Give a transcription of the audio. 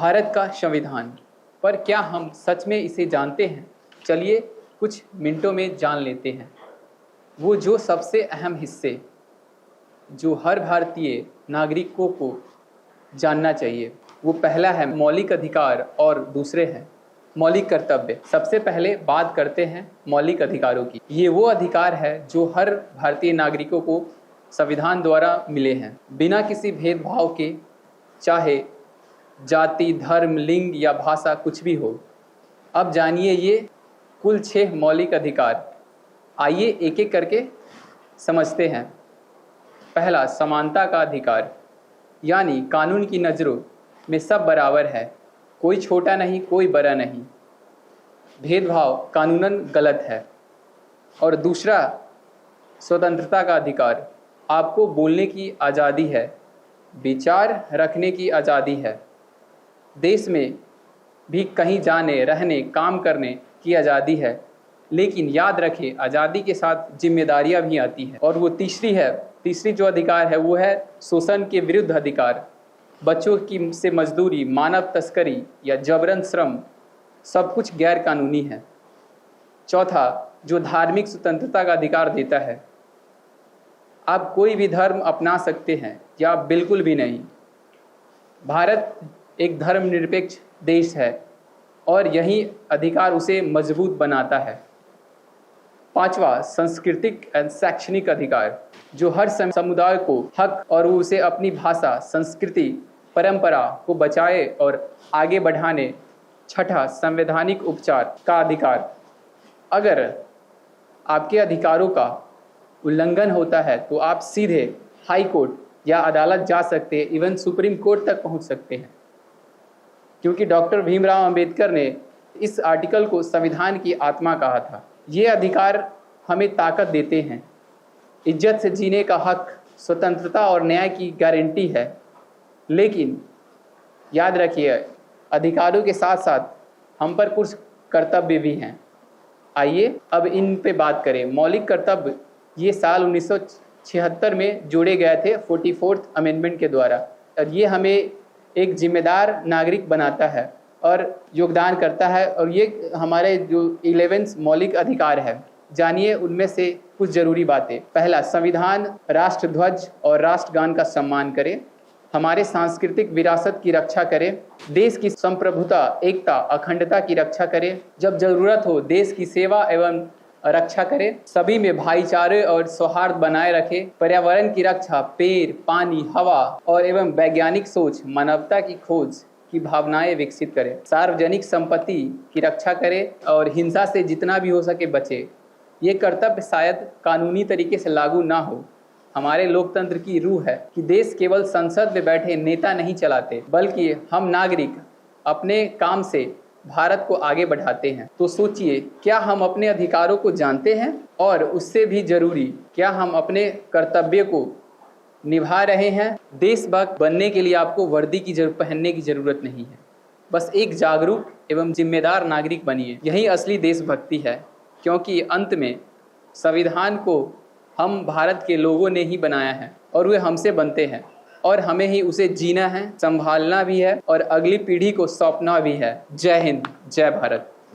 भारत का संविधान, पर क्या हम सच में इसे जानते हैं? चलिए कुछ मिनटों में जान लेते हैं। वो जो सबसे अहम हिस्से जो हर भारतीय नागरिकों को जानना चाहिए, वो पहला है मौलिक अधिकार और दूसरे हैं मौलिक कर्तव्य। सबसे पहले बात करते हैं मौलिक अधिकारों की। ये वो अधिकार है जो हर भारतीय नागरिकों को संविधान द्वारा मिले हैं, बिना किसी भेदभाव के, चाहे जाति, धर्म, लिंग या भाषा कुछ भी हो। अब जानिए ये कुल 6 मौलिक अधिकार। आइए एक एक करके समझते हैं। पहला, समानता का अधिकार, यानी कानून की नज़रों में सब बराबर है, कोई छोटा नहीं, कोई बड़ा नहीं। भेदभाव कानूनन गलत है। और दूसरा, स्वतंत्रता का अधिकार, आपको बोलने की आज़ादी है, विचार रखने की आज़ादी है, देश में भी कहीं जाने, रहने, काम करने की आज़ादी है। लेकिन याद रखें, आज़ादी के साथ जिम्मेदारियां भी आती हैं। और वो तीसरी जो अधिकार है वो है शोषण के विरुद्ध अधिकार। बच्चों की से मजदूरी, मानव तस्करी या जबरन श्रम सब कुछ गैर कानूनी है। चौथा, जो धार्मिक स्वतंत्रता का अधिकार देता है, आप कोई भी धर्म अपना सकते हैं या बिल्कुल भी नहीं। भारत एक धर्मनिरपेक्ष देश है और यही अधिकार उसे मजबूत बनाता है। पांचवा, सांस्कृतिक एवं शैक्षणिक अधिकार, जो हर समुदाय को हक और उसे अपनी भाषा, संस्कृति, परंपरा को बचाए और आगे बढ़ाने। छठा, संवैधानिक उपचार का अधिकार, अगर आपके अधिकारों का उल्लंघन होता है तो आप सीधे हाई कोर्ट या अदालत जा सकते हैं, इवन सुप्रीम कोर्ट तक पहुंच सकते हैं। क्योंकि डॉक्टर भीमराव अंबेडकर ने इस आर्टिकल को संविधान की आत्मा कहा था। ये अधिकार हमें ताकत देते हैं, इज्जत से जीने का हक, स्वतंत्रता और न्याय की गारंटी है। लेकिन याद रखिए, अधिकारों के साथ साथ हम पर कुछ कर्तव्य भी हैं। आइए अब इन पे बात करें। मौलिक कर्तव्य ये साल 1976 में जोड़े गए थे 44th अमेंडमेंट के द्वारा, और ये हमें एक जिम्मेदार नागरिक बनाता है और योगदान करता है। और ये हमारे जो 11 मौलिक अधिकार है, जानिए उनमें से कुछ जरूरी बातें। पहला, संविधान, राष्ट्रध्वज और राष्ट्रगान का सम्मान करें, हमारे सांस्कृतिक विरासत की रक्षा करें, देश की संप्रभुता, एकता, अखंडता की रक्षा करें, जब जरूरत हो देश की सेवा एवं रक्षा करें, सभी में भाईचारे और सौहार्द बनाए रखें, पर्यावरण की रक्षा, पेड़, पानी, हवा और एवं वैज्ञानिक सोच, मानवता की खोज की भावनाएं विकसित करें, सार्वजनिक संपत्ति की रक्षा करें और हिंसा से जितना भी हो सके बचे। ये कर्तव्य शायद कानूनी तरीके से लागू ना हो। हमारे लोकतंत्र की रूह है कि देश केवल संसद में बैठे नेता नहीं चलाते, बल्कि हम नागरिक अपने काम से भारत को आगे बढ़ाते हैं। तो सोचिए, क्या हम अपने अधिकारों को जानते हैं? और उससे भी जरूरी, क्या हम अपने कर्तव्य को निभा रहे हैं? देशभक्त बनने के लिए आपको वर्दी की पहनने की जरूरत नहीं है, बस एक जागरूक एवं जिम्मेदार नागरिक बनिए। यही असली देशभक्ति है, क्योंकि अंत में संविधान को हम भारत के लोगों ने ही बनाया है और वे हमसे बनते हैं, और हमें ही उसे जीना है, संभालना भी है और अगली पीढ़ी को सौंपना भी है। जय हिंद, जय भारत।